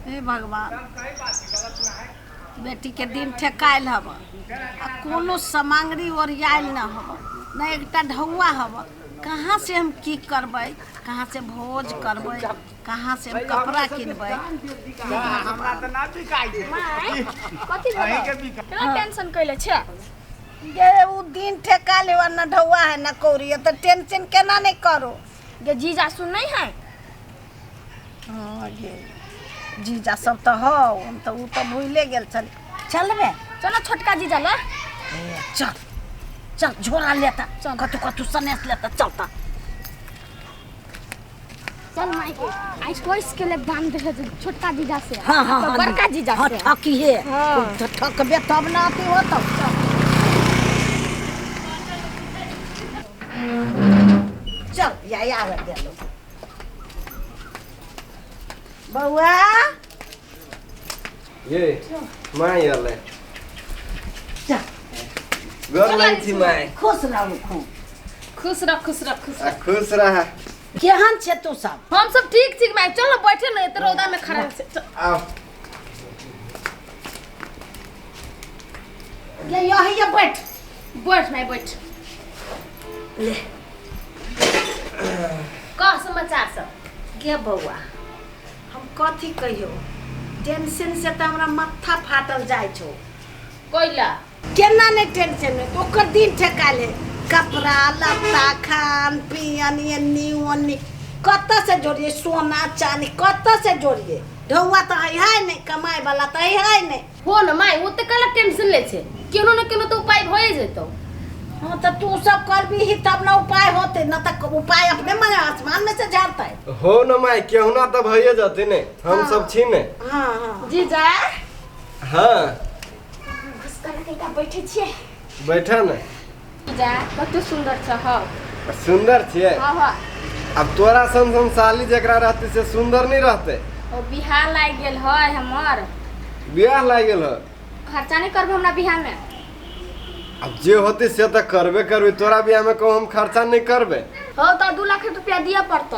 हे भगवान बेटी के दिन ठेकायल हब आ कोनो सामग्री ओरियाल न हब न एकटा ढौआ हब। कहाँ से हम की करबै, कहाँ से भोज करबै, कहाँ से हम कपड़ा किनबै। टेंशन कैले छे गे उ दिन ठेकायल है न ढौआ है न कौड़ी तो टेंशन केना नहीं करो। गे जीजा सुन नहीं है। हाँ गे जीजा सब तो हो हम तो उ तो भूले गेल चल चलबे। चलो छोटका जीजा ले चल चल झोरा लेता कतु कतु सनेस लेता चलता। चल माई के आज को इसके लिए बांध दे छोटका जीजा से। हाँ हाँ तो बड़का जीजा से ठकी है। हाँ। तो ठकबे तब ना आती हो तो चल या आवे दे लो बउआ। ये माय आले चल गोर लाग छी माय। खुश रहू खूब खुश रह खुश रह खुश रह। खुश रह। केहन छे तू सब। हम सब ठीक ठीक माई चलो बैठे नहीं तो रौदा में खड़ा से आओ ले यही बैठ बैठ माई बैठ। ले का समाचार सब गे बउआ हम कथी कहियो टेंशन से तो हमरा माथा फाटल जाय छो। कोइला केना नहीं टेंशन में तो ओकर दिन ठेकाले कपड़ा लत्ता खान पियन एनी ओनी कत से जोड़िए सोना चांदी कत से जोड़िए। ढौआ तो है नहीं कमाए वाला तो है नहीं। हो न माई वो तो कला टेंशन ले छे केनो न केनो तो उपाय भए जेतो। हाँ तो तू सब कर भी ही तब ना उपाय होते न तक उपाय अपने मन आसमान में से झाड़ता है। हो न माय केहुना तो भइए जाते ने हम सब छी ने। हाँ हाँ जीजा हाँ घुसका लगा बैठे छिए बैठा ने। जीजा कते सुंदर छ हो। सुंदर छिए। हां हां अब तोरा सन साली जकरा रहते से सुंदर नहीं रहते। ओ बिहार लाग गेल है हमर बियाह लाग गेल ह। खर्चा नहीं करबे हमरा बिहार में। अब जे होते से तो करबे करबे तोरा बियाह में को हम खर्चा नहीं करबे। हो तो 2 लाख रुपया दिया पड़ता।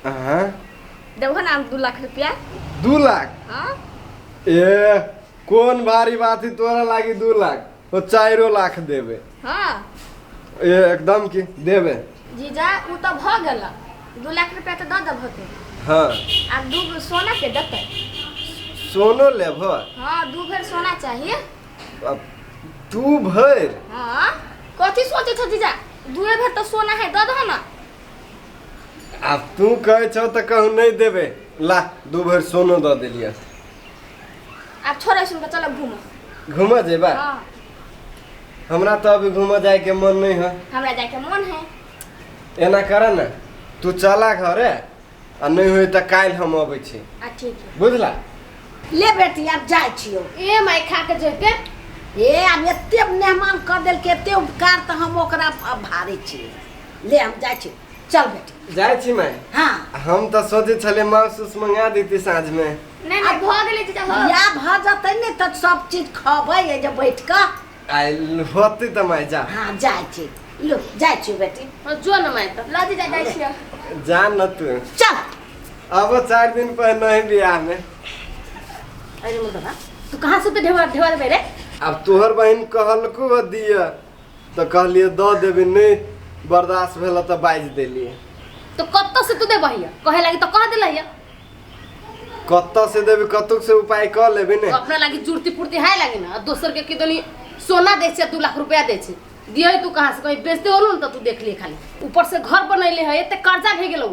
हां देबो ना 2 लाख रुपया। 2 लाख हां ए कौन भारी बात है तोरा लागी 2 लाख वो 4 लाख देबे। हां ए एकदम की देबे। जीजा उ तो भ गेल 2 लाख रुपया तो द देबो तू। हाँ आ 2 सोना के देते। सोनो लेबो। हां 2 भर सोना चाहिए। अब तू भर हां कथी सोचे छ जीजा 2 भर तो सोना है द दो ना। अब तू कहे छो तो कहूँ नहीं देबे ला 2 भर सोनो द देलिया। अब छोरे सुन के चलो घूमो। घूमा जेबा। हां हमरा तो अभी घूमा जाए के मन नहीं है। हमरा जाए के मन है। एना कर ना तू चला घरे आ नहीं होई त काल हम आबै छी। आ ठीक है बुझला। ले बेटी अब जाय छियो। ए माई खा के जेते ए अब एते मेहमान कर देल के एते उपकार तो हम ओकरा भारी छी। ले हम जाय छी चल बेटी जाय छी मैं। हाँ हम तो सोचे छले माउस मंगा देती साँझ में। नहीं नहीं भ गेले जीजा हो। या भ जतै ने त सब चीज खबै ए जे बैठ के। आई होती त मैं जा। हाँ जाय छी लो जाय छी बेटी। जो न माई त ल जीजा जाय छियो। जा न तू चल। अब 4 दिन पहले नहीं बियाह में। अरे मुदरा तू कहां से तो ढेवर बेरे। अब तोहर बहन कहलको दिया तो कहलिए द देबे नहीं बर्दाश्त भेल त बाज देलिए। तो कत्तो से तू दे बहिया कहे लागी तो कह देलहिया। कत्त से देबे कतुक से उपाय कर लेबे ने। अपना लागी जुड़ती पुरती हाय लागी ना दोसर के किदनी सोना दे छे 2 लाख रुपया दे छे दिए तू कहां से कहीं बेचते होलो न त तू देख ले खाली ऊपर से घर बनैले है एते कर्जा भे गेलो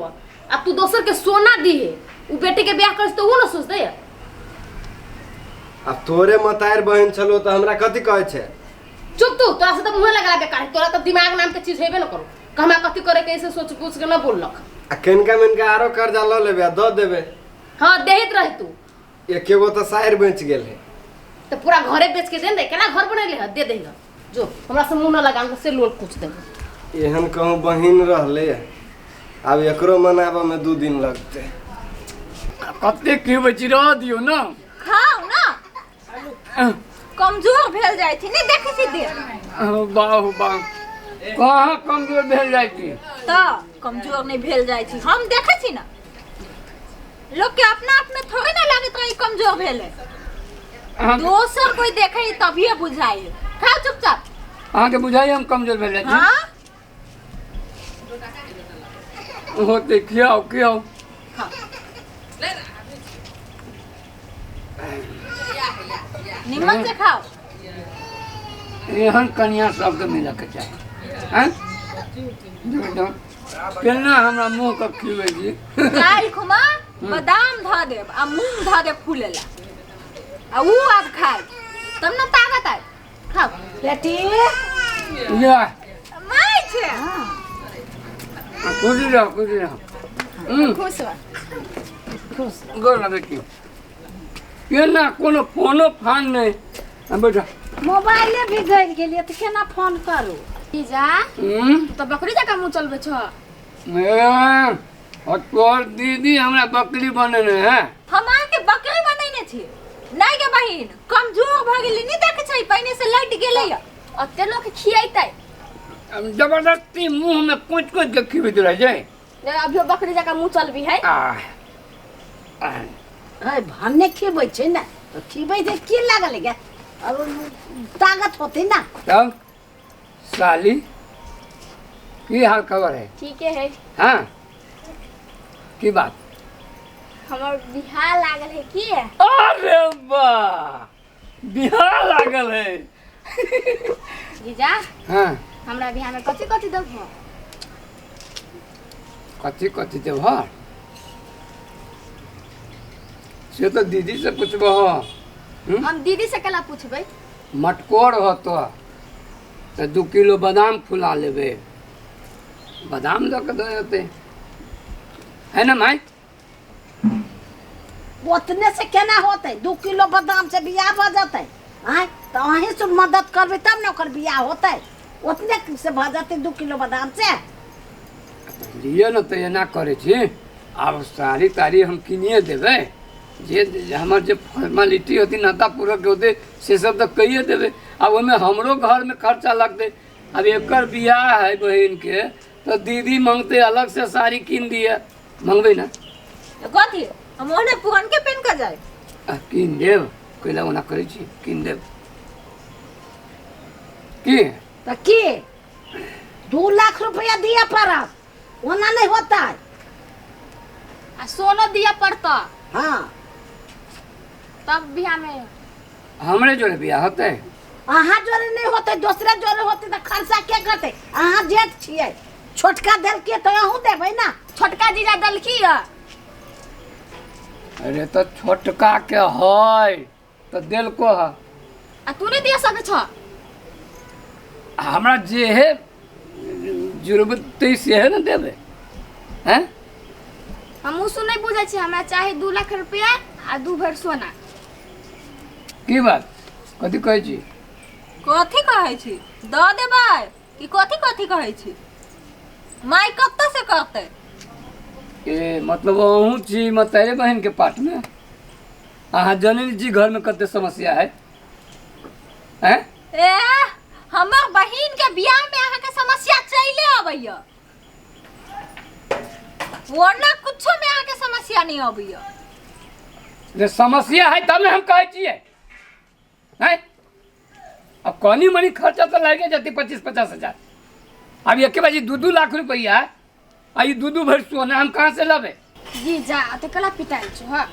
आ तू दोसर के सोना दिए उ बेटी के ब्याह कर तो वो न सोचते है। अब तोरे मतार बहन चलो तो हमरा कथि कहे छे। चुप तू तोरा से तो मुंह लगा बेकार तोरा तो दिमाग नाम के चीज हेबे न करो कहमा कथि करे के ऐसे सोच पूछ के न बोललक। आ केनका मेनका आरो कर्जा ल लेबे द देबे। हां देहित रह तू एकेगो तो शायर बेच गेल है तो पूरा घरे बेच के दे केना घर बनैले है दे देगा जो हमरा से मुंह न लगा से लोन पूछ दे। एहन कहूँ बहिन रहले अब एकरो मनाबे में 2 दिन लगते। कते के बची रह दियो ना। खाओ ना कमजोर भेल जाय थी नहीं देखै छी दे। वाह वाह कहाँ कमजोर भेल जाय छी। त कमजोर नहीं भेल जाय छी हम देखै छी ना। लोग के अपना आप में थोड़ी ना लगे तो कमजोर भेले अहाँ दोसर कोई देखे तभी बुझाई खाओ चुपचाप अहाँके बुझाइ हम कमजोर भेल छी हाँ होते खियाओ खियाओ निमन से खाओ एहन कनिया सबके मिलऽ के चाही हैं केना हमरा मुँह के खिबै छी दाल खुमा बादाम ध देब आ मूंग ध देब फूलेला आ ऊ आप खाए तब ना ताकत आए खाओ बेटी या माय छे खुशी रह खुश हो गोर लगे की केना कोनो फोनो फान नहीं बेटा मोबाइले भी गल गेलिए तो केना फोन करू जीजा तो बकरी जका मुंह चलबे छ और तोर दीदी हमरा बकरी बनेने है हमार के बकरी बनैने छी नहीं के बहिन कमजोर भ गेली नहीं देखे छै पहिने से लट गेलै अते लोग के खियाइतै जबरदस्ती मुंह में कुछ कुछ के खिबैत रह जाए अभियो बकरी जका मुंह चलबी है है भन्ने खिबै छै ना तो खिबै से की लागल गे और ताकत होती ना तब साली की हाल खबर है ठीक है हाँ की बात हमर बिहार लागल है की अरे वाह बिहार लागल है जीजा हाँ हमरा बिहार में कथी कथी देबो कथी कथी देबह से तो दीदी से पूछबह हम दीदी से केला पूछबै मटकोर हो तो 2 किलो बादाम फुला लेबे बादाम दऽ के दे देते है ना माई उतने से केना होते 2 किलो बादाम से बियाह भ जाते आय तो अहीं से मदद करबे तब न ओकर बियाह होते उतने से भ जाते 2 किलो बादाम से लिए न तो एना करे छी आब साड़ी ताड़ी हम किनिए देबे जे हमर जे फॉर्मेलिटी होती नाता पूरा के होते से सब तो कहिए देबे अब ओमे हमरो घर में खर्चा लगते अब एकर बियाह है बहन के तो दीदी मांगते अलग से साड़ी किन दिए मांगबे ना कथी हम ओने पुरान के पेन कर जाए किन देब कैला ओना करे छी किन देब की तो की 2 लाख रुपया दिया पड़त ओना नहीं होता है आ सोनो दिया पड़ता हाँ तब बिहार में हमरे जोड़े बियाह होते अहाँ जोरे नहीं होते दूसरे जोरे होते तो खर्चा क्या करते अहाँ जेठ छिए छोटका दल के तो अहूँ देबै ना छोटका जीजा दलकी है अरे तो छोटका के है तो दिल को है आ तू नहीं दिया सके छ हमरा जे है जरूरत से है ना देबे हैं हम उसु नहीं बुझे छी हमरा चाहे 2 लाख रुपया आ 2 भर सोना की बात कथी कहै छी कथी कहै छी द देबै कि कथी कथी कहै छी माय कत्ता से करते ए मतलब अहूँ छी तेरे बहन के पाठ में अहाँ जननी जी घर में कते समस्या है हैं ए हमर बहिन के बियाह में अहाँ के समस्या चले आबैया वरना कुछो में अहाँ के समस्या नहीं आबैया जे समस्या है तब हम कहै छियै हैं अब कनी मनी खर्चा तो लगे जाती 25-50 हजार अब एक के बाजी 2-2 लाख रुपया आ ये 2-2 भर सोना हम कहाँ से लबे जीजा ते कला पिटाई छ ह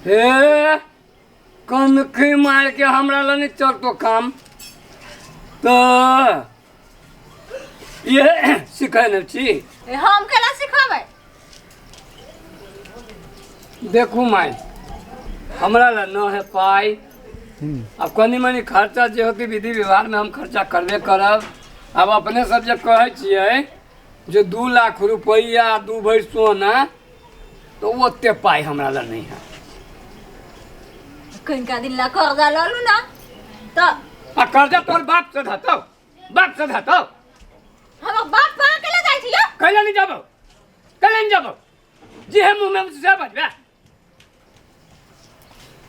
हे कनखी मार के हमरा लने चलतो काम तो ये सिखाने छी हम केला सिखाबै देखू माई हमरा ला न है पाई अब कनी मनी खर्चा जे होती विधि व्यवहार में हम खर्चा करबे करब अब अपने सब जे कहै छियै जो 2 लाख रुपया 2 भर सोना तो ओते पाई हमरा ला नहीं है कनिका दिन ला कर्जा ललू ना तो आ कर्जा तोर बाप से धतौ हम बाप कहाँ के ले जाइ छी यो कैला नहीं जाबो जी हम मुंह में से बजबे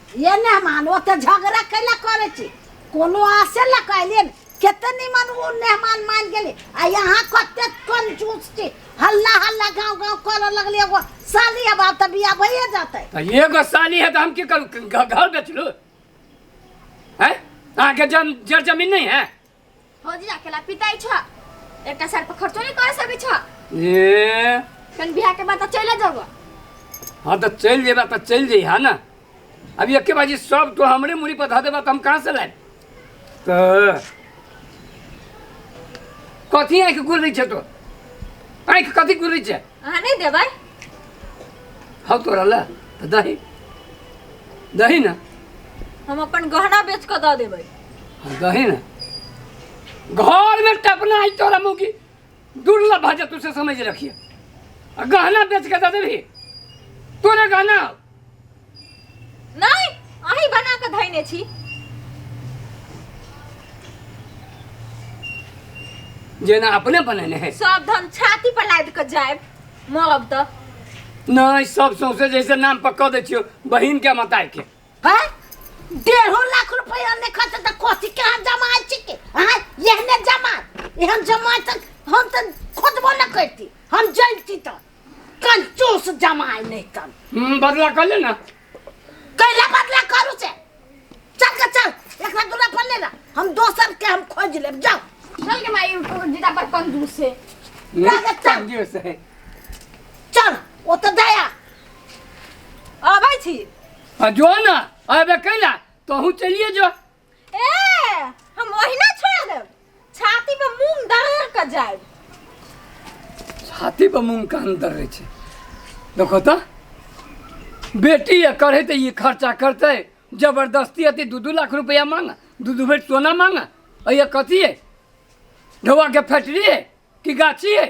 ये नहीं मानो तो झगड़ा कैला करे छी कोनो आसे ला कैले केतनी मन वो मेहमान मान गेले आ यहाँ कते कंजूस छी हल्ला हल्ला गांव गांव करे लगले एगो साली अब आप तब बियाह भइए जाते। तो एगो साली है तो हम की करूँ घर बेच लो हैं? आगे जर जमीन नहीं है होजी अकेला पिताई छ एकटा सर पर खर्चो नहीं कर सकै छ ये कन बियाह के बाद चले जाओ। हाँ तो चल जेबा तो चल जाइ है ना। अब एक बाजी सब तो हमरे मुड़ी पर धा देबा तो हम कहाँ से लाए? तो कथी आँख गुल रही है तो आँख कथी गुल रही है? अहाँ नहीं देबै हाँ तो रहा तो दही दही ना हम अपन गहना बेच के दऽ देबै। हाँ दही ना घर में टपना आई तोरा मुँह की दुर्लभ भाजा तुझसे समझ रखिए। गहना बेच के दे देबी तोरे गहना नहीं अही बना के धैने छी। जेना अपने बनेने है सब धन छाती पर लाद के जाएब मरब त नहीं सब सौसे जैसे नाम पर कह दे छियो बहिन के मताई के। हैं 1.5 लाख रुपया ने खर्च त कोथी के हम जमा छिके। हां यहने जमा हम जमा तक हम त खोदबो न करती हम जलती त कंजूस जमाई नहीं तन बदला कर ले ना कैला बदला करू से चल के चल एकरा दूरा पर ले ना हम दोसर के हम खोज लेब जाओ चल के माई जीता पर कंजूस से कंजूस है। चल ओ त दया अबै छी। जो ना अबे कैला तो हूँ चलिए जो ए हम ओहिना छोड़ देब छाती पे मूंग दरड़ के जाएब। छाती पर मूंग का अंदर रहे छे देखो तो बेटी ये करे तो ये खर्चा करते जबरदस्ती अति 2-2 लाख रुपया मांगा 2-2 भेट सोना मांगा और ये कथी है ढोआ के फैक्ट्री है कि गाछी है?